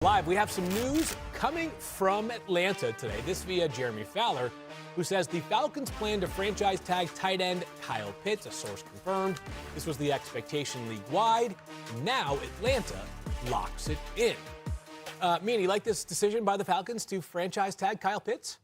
Live, we have some news coming from Atlanta today. This via Jeremy Fowler, who says the Falcons plan to franchise tag tight end Kyle Pitts. A source confirmed this was the expectation league-wide. Now Atlanta locks it in. Mean, you like this decision by the Falcons to franchise tag Kyle Pitts?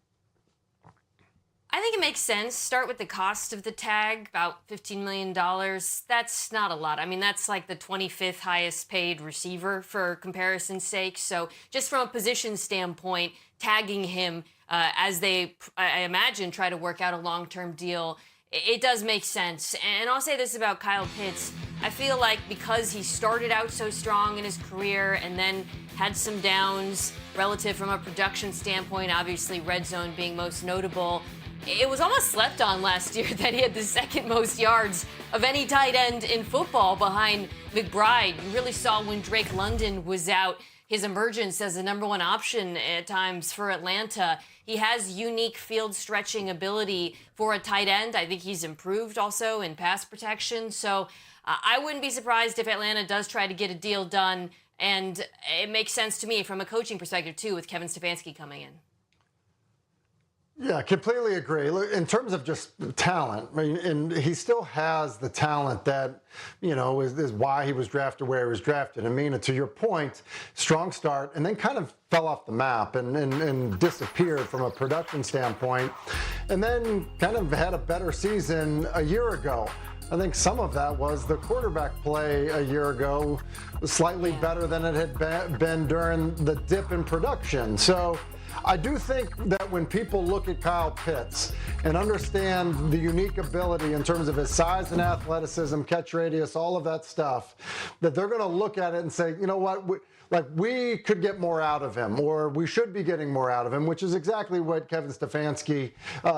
I think it makes sense. Start with the cost of the tag, about $15 million. That's not a lot. I mean, that's like the 25th highest paid receiver for comparison's sake. So just from a position standpoint, tagging him as they, I imagine, try to work out a long-term deal, it does make sense. And I'll say this about Kyle Pitts. I feel like because he started out so strong in his career and then had some downs relative from a production standpoint, obviously red zone being most notable, it was almost slept on last year that he had the second most yards of any tight end in football behind McBride. You really saw when Drake London was out, his emergence as the number one option at times for Atlanta. He has unique field stretching ability for a tight end. I think he's improved also in pass protection. So I wouldn't be surprised if Atlanta does try to get a deal done. And it makes sense to me from a coaching perspective, too, with Kevin Stefanski coming in. Yeah, completely agree. Look, in terms of just talent, I mean, and he still has the talent that, you know, is why he was drafted where he was drafted. I mean, to your point, strong start, and then kind of fell off the map and disappeared from a production standpoint, and then kind of had a better season a year ago. I think some of that was the quarterback play a year ago was slightly better than it had been during the dip in production. So I do think that when people look at Kyle Pitts and understand the unique ability in terms of his size and athleticism, catch radius, all of that stuff, that they're going to look at it and say, you know what, we could get more out of him, or we should be getting more out of him, which is exactly what Kevin Stefanski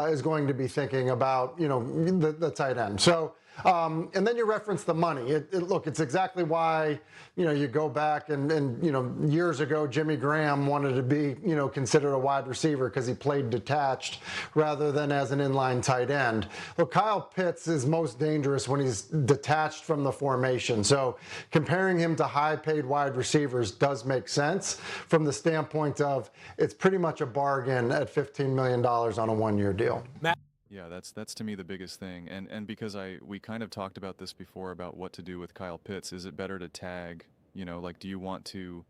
is going to be thinking about, you know, the tight end. So, and then you reference the money. Look, it's exactly why, you know, you go back and, you know, years ago, Jimmy Graham wanted to be, you know, considered a wide receiver because he played detached rather than as an inline tight end. Look, Kyle Pitts is most dangerous when he's detached from the formation. So comparing him to high-paid wide receivers does make sense from the standpoint of it's pretty much a bargain at $15 million on a one-year deal. Yeah, that's to me the biggest thing, and because we kind of talked about this before about what to do with Kyle Pitts. Is it better to tag, you know, like, do you want to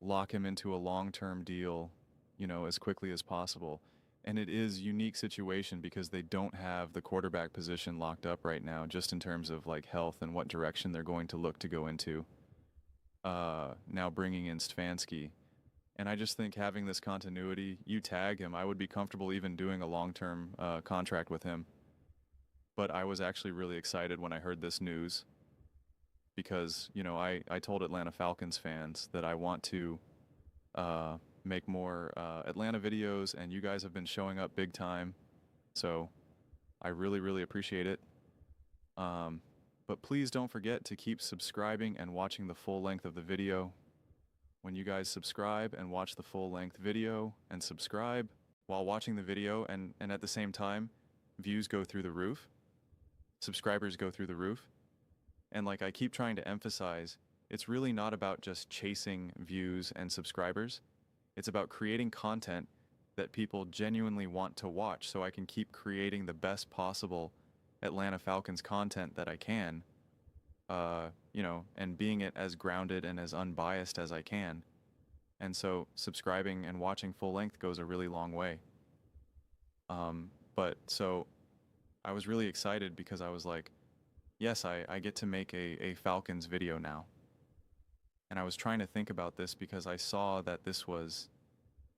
lock him into a long-term deal, you know, as quickly as possible? And it is a unique situation because they don't have the quarterback position locked up right now, just in terms of like health and what direction they're going to look to go into. Now bringing in Stefanski. And I just think having this continuity, you tag him, I would be comfortable even doing a long-term contract with him. But I was actually really excited when I heard this news because, you know, I told Atlanta Falcons fans that I want to make more Atlanta videos, and you guys have been showing up big time. So I really, really appreciate it. But please don't forget to keep subscribing and watching the full length of the video. When you guys subscribe and watch the full length video and subscribe while watching the video and at the same time, views go through the roof, subscribers go through the roof. And like I keep trying to emphasize, it's really not about just chasing views and subscribers. It's about creating content that people genuinely want to watch so I can keep creating the best possible Atlanta Falcons content that I can. You know, and being it as grounded and as unbiased as I can. And so subscribing and watching full length goes a really long way. But so I was really excited because I was like, yes, I get to make a Falcons video now. And I was trying to think about this because I saw that this was,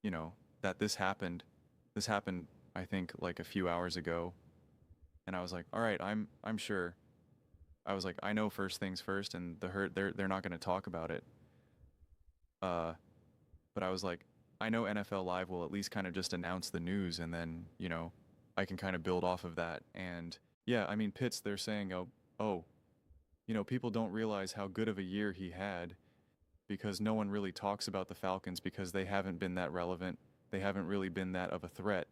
you know, that this happened. This happened, I think, like a few hours ago. And I was like, all right, I'm sure. I was like, I know first things first, and they're not going to talk about it. But I was like, I know NFL Live will at least kind of just announce the news, and then, you know, I can kind of build off of that. And yeah, I mean, Pitts, they're saying, oh, you know, people don't realize how good of a year he had because no one really talks about the Falcons because they haven't been that relevant. They haven't really been that of a threat.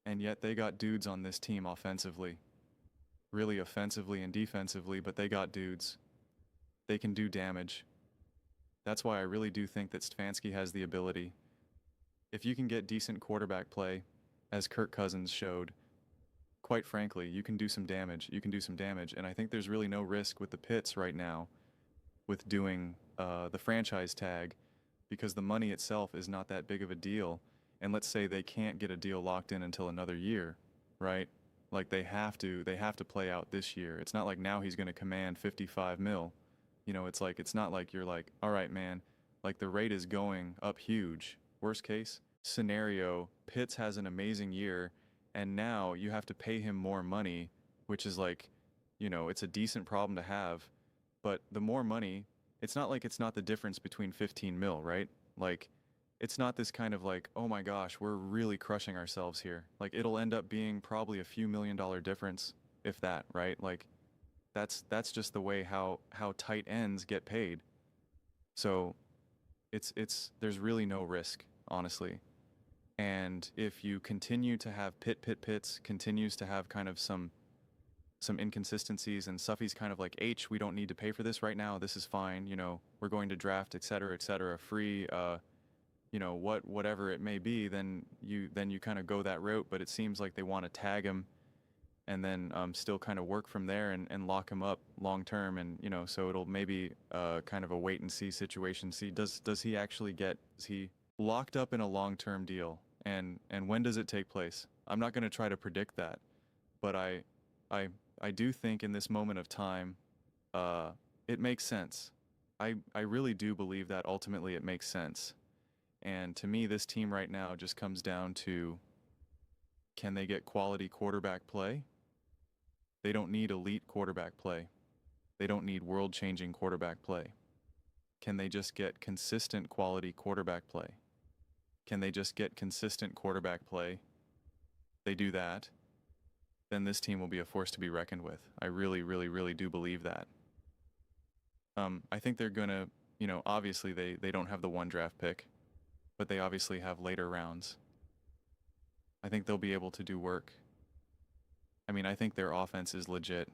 And yet they got dudes on this team offensively. Really offensively and defensively, but they got dudes. They can do damage. That's why I really do think that Stefanski has the ability. If you can get decent quarterback play, as Kirk Cousins showed, quite frankly, you can do some damage. You can do some damage. And I think there's really no risk with the Pitts right now with doing the franchise tag, because the money itself is not that big of a deal. And let's say they can't get a deal locked in until another year, right? Like they have to play out this year. It's not like now he's going to command 55 mil. You know, it's like, it's not like you're like, all right, man, like the rate is going up huge. Worst case scenario, Pitts has an amazing year and now you have to pay him more money, which is like, you know, it's a decent problem to have. But the more money, it's not like it's not the difference between 15 mil, right? Like, it's not this kind of like, oh my gosh, we're really crushing ourselves here. Like, it'll end up being probably a few $1 million difference, if that, right? Like, that's just the way how tight ends get paid. So, there's really no risk, honestly. And if you continue to have Pitts continues to have kind of some inconsistencies, and Suffy's kind of like, we don't need to pay for this right now. This is fine. You know, we're going to draft, et cetera, free, you know, whatever it may be, then you kind of go that route. But it seems like they want to tag him and then still kind of work from there and lock him up long term. And, you know, so it'll maybe kind of a wait and see situation. See, does he actually is he locked up in a long-term deal? And when does it take place? I'm not going to try to predict that, but I do think in this moment of time, it makes sense. I really do believe that ultimately it makes sense. And to me, this team right now just comes down to, can they get quality quarterback play? They don't need elite quarterback play. They don't need world-changing quarterback play. Can they just get consistent quality quarterback play? Can they just get consistent quarterback play? They do that, then this team will be a force to be reckoned with. I really, really, really do believe that. I think they're going to, you know, obviously they don't have the 1 draft pick, but they obviously have later rounds. I think they'll be able to do work. I mean, I think their offense is legit.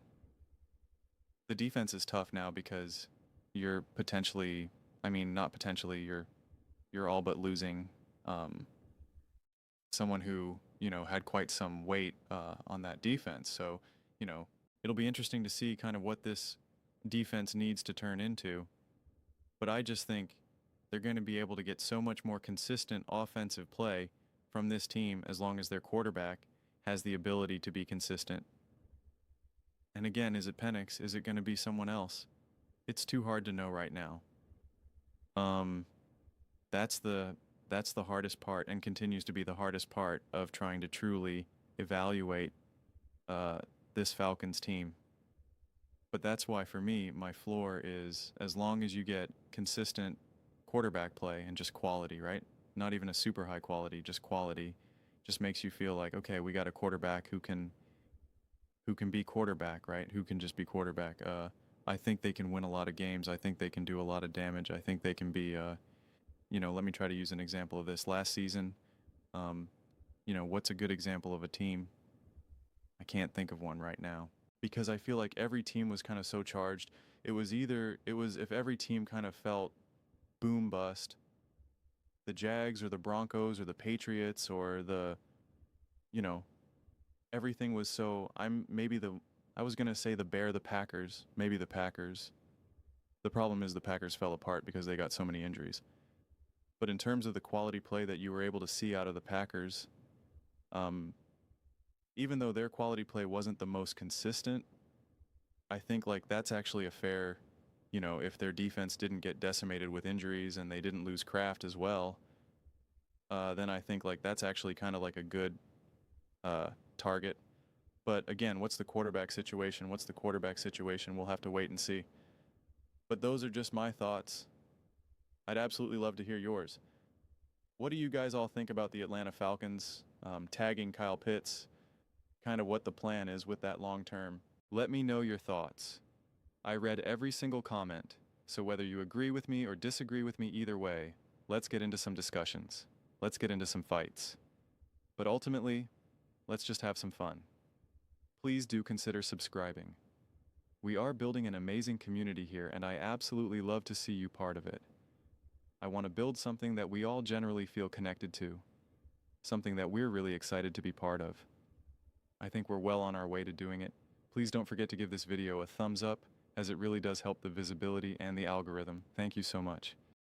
The defense is tough now because you're potentially, I mean, not potentially, you're all but losing someone who, you know, had quite some weight on that defense. So, you know, it'll be interesting to see kind of what this defense needs to turn into. But I just think they're going to be able to get so much more consistent offensive play from this team as long as their quarterback has the ability to be consistent. And again, is it Penix? Is it going to be someone else? It's too hard to know right now. That's the hardest part, and continues to be the hardest part of trying to truly evaluate this Falcons team. But that's why, for me, my floor is, as long as you get consistent quarterback play and just quality, right? Not even a super high quality, just quality, just makes you feel like, okay, we got a quarterback who can be quarterback, right? Who can just be quarterback. I think they can win a lot of games. I think they can do a lot of damage. I think they can be, you know, let me try to use an example of this. Last season, you know, what's a good example of a team? I can't think of one right now, because I feel like every team was kind of so charged. It was if every team kind of felt boom bust, the Jags or the Broncos or the Patriots or the, you know, everything was so, I was going to say the Packers, maybe the Packers. The problem is the Packers fell apart because they got so many injuries. But in terms of the quality play that you were able to see out of the Packers, even though their quality play wasn't the most consistent, I think like that's actually a fair, you know, if their defense didn't get decimated with injuries and they didn't lose Kraft as well, then I think like that's actually kind of like a good target. But again, what's the quarterback situation? We'll have to wait and see. But those are just my thoughts. I'd absolutely love to hear yours. What do you guys all think about the Atlanta Falcons tagging Kyle Pitts? Kind of what the plan is with that long term. Let me know your thoughts. I read every single comment, so whether you agree with me or disagree with me, either way, let's get into some discussions. Let's get into some fights. But ultimately, let's just have some fun. Please do consider subscribing. We are building an amazing community here, and I absolutely love to see you part of it. I want to build something that we all generally feel connected to, something that we're really excited to be part of. I think we're well on our way to doing it. Please don't forget to give this video a thumbs up, as it really does help the visibility and the algorithm. Thank you so much.